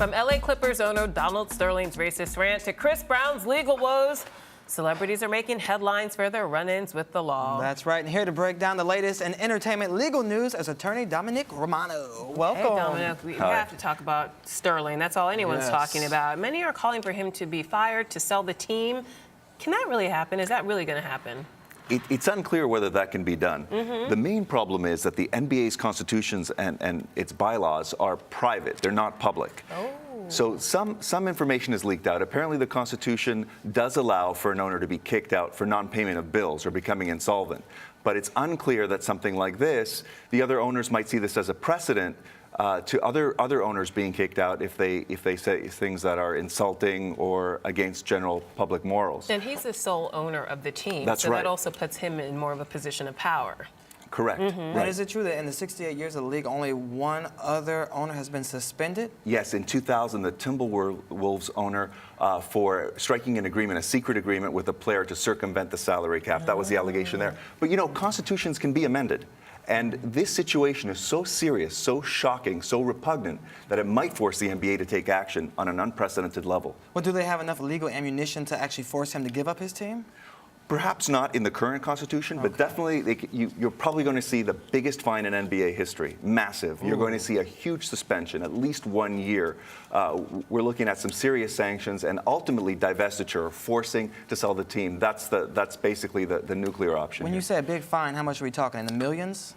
From LA Clippers owner Donald Sterling's racist rant to Chris Brown's legal woes, celebrities are making headlines for their run-ins with the law. That's right. And here to break down the latest in entertainment legal news is attorney Domenic Romano. Welcome. Hey, Dominic. We have to talk about Sterling. That's all anyone's talking about. Many are calling for him to be fired, to sell the team. Can that really happen? Is that really going to happen? It's unclear whether that can be done. The main problem is that the NBA's constitutions and its bylaws are private. They're not public. So some information is leaked out. Apparently the Constitution does allow for an owner to be kicked out for non-payment of bills or becoming insolvent. But it's unclear that something like this, the other owners might see this as a precedent to other owners being kicked out if they say things that are insulting or against general public morals. And he's the sole owner of the team. That's so right. that also puts him in more of a position of power. Correct. Right. Right. Is it true that in the 68 years of the league, only one other owner has been suspended? Yes, in 2000, the Timberwolves owner for striking an agreement, a secret agreement with a player to circumvent the salary cap. That was the allegation there. But you know, constitutions can be amended. And this situation is so serious, so shocking, so repugnant that it might force the NBA to take action on an unprecedented level. Well, do they have enough legal ammunition to actually force him to give up his team? Perhaps not in the current Constitution, but definitely you're probably going to see the biggest fine in NBA history, massive. You're going to see a huge suspension, at least 1 year. We're looking at some serious sanctions and ultimately divestiture, forcing to sell the team. That's basically the nuclear option. When you say a big fine, how much are we talking? In the millions?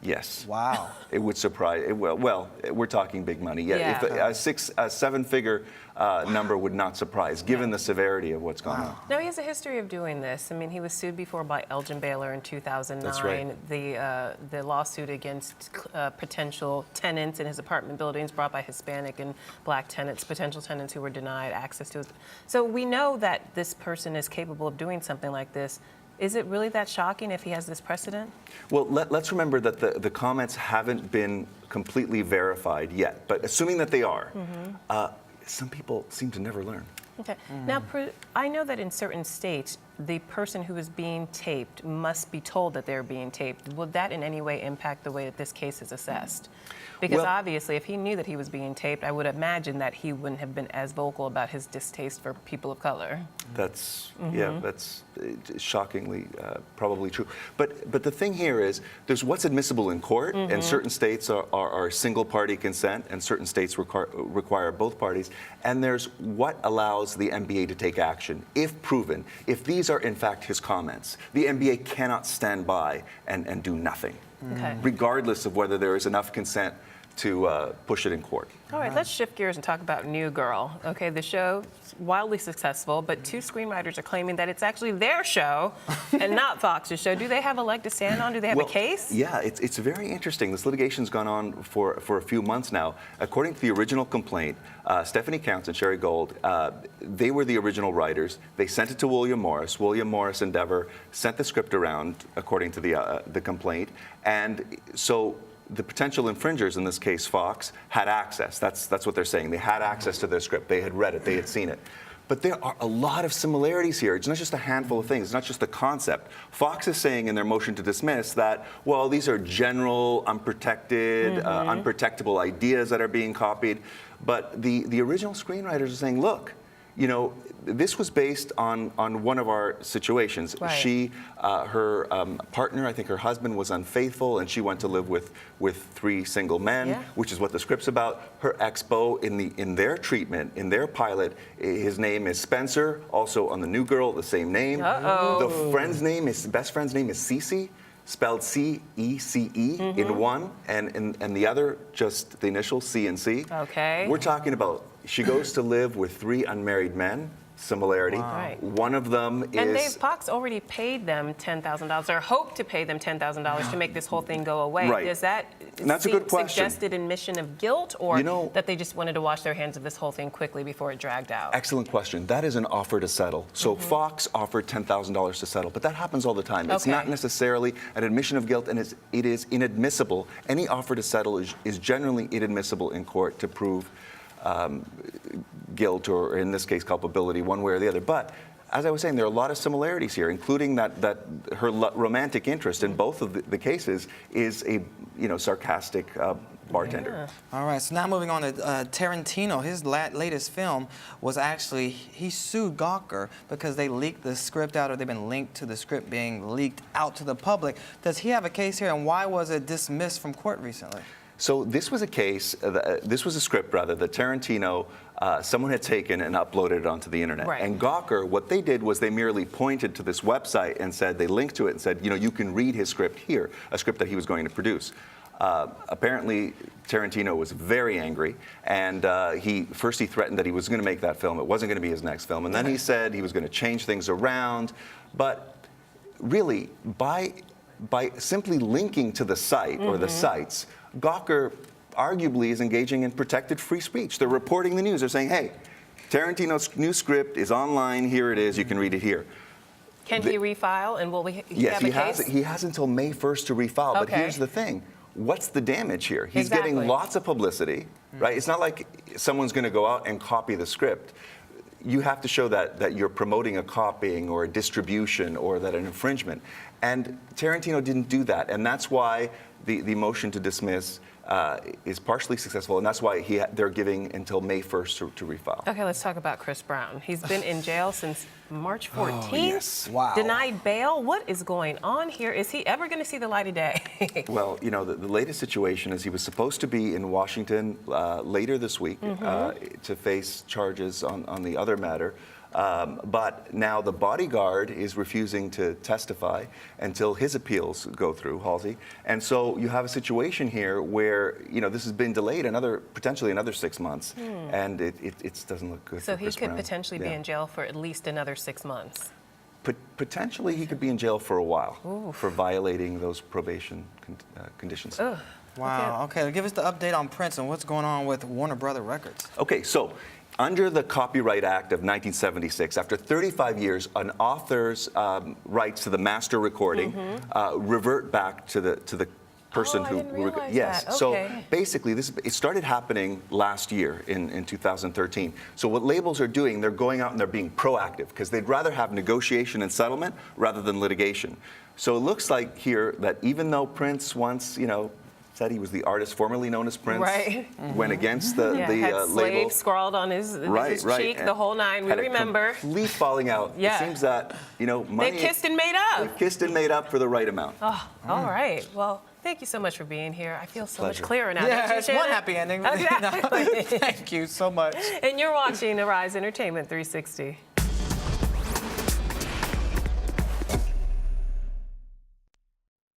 Yes. Wow. It would surprise. Well, we're talking big money. Yeah. If a seven-figure number would not surprise, given the severity of what's gone on. Now, he has a history of doing this. I mean, he was sued before by Elgin Baylor in 2009. That's right. The lawsuit against potential tenants in his apartment buildings brought by Hispanic and Black tenants, potential tenants who were denied access to his. So we know that this person is capable of doing something like this. Is it really that shocking if he has this precedent? Well, let's remember that the comments haven't been completely verified yet. But assuming that they are, some people seem to never learn. Okay. Now, I know that in certain states, the person who is being taped must be told that they're being taped. Will that in any way impact the way that this case is assessed? Because obviously, if he knew that he was being taped, I would imagine that he wouldn't have been as vocal about his distaste for people of color. That's that's shockingly probably true. But the thing here is, there's what's admissible in court, and certain states are single-party consent, and certain states require both parties. And there's what allows the NBA to take action if proven. If these are in fact his comments, the NBA cannot stand by and do nothing, regardless of whether there is enough consent to push it in court. All right, let's shift gears and talk about New Girl. Okay, the show is wildly successful, but two screenwriters are claiming that it's actually their show and not Fox's show. Do they have a leg to stand on? Do they have a case? Yeah, it's very interesting. This litigation's gone on for a few months now. According to the original complaint, Stephanie Counts and Sherry Gold, they were the original writers. They sent it to William Morris. William Morris Endeavor sent the script around, according to the complaint. And so the potential infringers, in this case Fox, had access. That's what they're saying. They had access to their script. They had read it. They had seen it. But there are a lot of similarities here. It's not just a handful of things. It's not just the concept. Fox is saying in their motion to dismiss that, well, these are general, unprotected, unprotectable ideas that are being copied. But the original screenwriters are saying, look, you know, this was based on one of our situations. Right. She, her partner, I think her husband was unfaithful, and she went to live with 3 single men, which is what the script's about. Her ex-beau in their treatment, in their pilot, his name is Spencer. Also on the New Girl, the same name. The friend's name best friend's name is Cece, spelled C-E-C-E in one, and the other just the initials C and C. Okay. We're talking about she goes to live with 3 unmarried men. Similarity. Wow. Right. One of them is. And Fox already paid them $10,000, or hoped to pay them $10,000 to make this whole thing go away. Right. Does that That's a good question. Suggested admission of guilt, or You that they just wanted to wash their hands of this whole thing quickly before it dragged out? Excellent question. That is an offer to settle. So Fox offered $10,000 to settle, but that happens all the time. It's not necessarily an admission of guilt, and it is inadmissible. Any offer to settle is generally inadmissible in court to prove guilt, or in this case culpability, one way or the other. But as I was saying, there are a lot of similarities here, including that her romantic interest in both of the cases is a sarcastic bartender. All right, so now moving on to Tarantino. His latest film was actually, he sued Gawker because they leaked the script out, or they've been linked to the script being leaked out to the public. Does he have a case here, and why was it dismissed from court recently? So this was a case, this was a script rather, that Tarantino, someone had taken and uploaded it onto the internet. Right. And Gawker, what they did was they merely pointed to this website and said, they linked to it and said, you know, you can read his script here, a script that he was going to produce. Apparently, Tarantino was very angry, and he threatened that he was going to make that film. It wasn't going to be his next film. And then he said he was going to change things around. But really, by simply linking to the site or the sites, Gawker arguably is engaging in protected free speech. They're reporting the news. They're saying, hey, Tarantino's new script is online. Here it is. You can read it here. Can he refile, and will we Yes, have a case? he has until May 1st to refile. But Okay. here's the thing. What's the damage here? He's Exactly. getting lots of publicity, right? It's not like someone's going to go out and copy the script. You have to show that you're promoting a copying or a distribution or that an infringement. And Tarantino didn't do that. And that's why the motion to dismiss is partially successful, and that's why they're giving until May 1st to refile. Okay, let's talk about Chris Brown. He's been in jail since March 14th. Yes. Wow. Denied bail. What is going on here? Is he ever going to see the light of day? Well, you know, the latest situation is he was supposed to be in Washington later this week to face charges on the other matter. But now the bodyguard is refusing to testify until his appeals go through, Halsey. And so you have a situation here where, you know, this has been delayed potentially another 6 months. And it doesn't look good So for he Chris could Brown. potentially be in jail for at least another 6 months. Potentially he could be in jail for a while for violating those probation conditions. Ugh. Wow. Okay, give us the update on Prince and what's going on with Warner Brother Records. Okay, so under the Copyright Act of 1976, after 35 years, an author's rights to the master recording revert back to the person I who didn't realize yes. that. So Okay. basically, it started happening last year in 2013. So what labels are doing, they're going out and they're being proactive because they'd rather have negotiation and settlement rather than litigation. So it looks like here that even though Prince once, you know, said he was the artist formerly known as Prince, Right. went against the Yeah, had label. slave scrawled on his cheek, the whole nine. We Had a remember. complete falling out. Yeah. It seems that, you know, money. They kissed and made up. They've kissed and made up for the right amount. Oh, all right. Well, thank you so much for being here. I feel so much Pleasure. clearer now. Yeah, Don't you, it's one Shannon? happy ending. Exactly. Thank you so much. And you're watching the Rise Entertainment 360.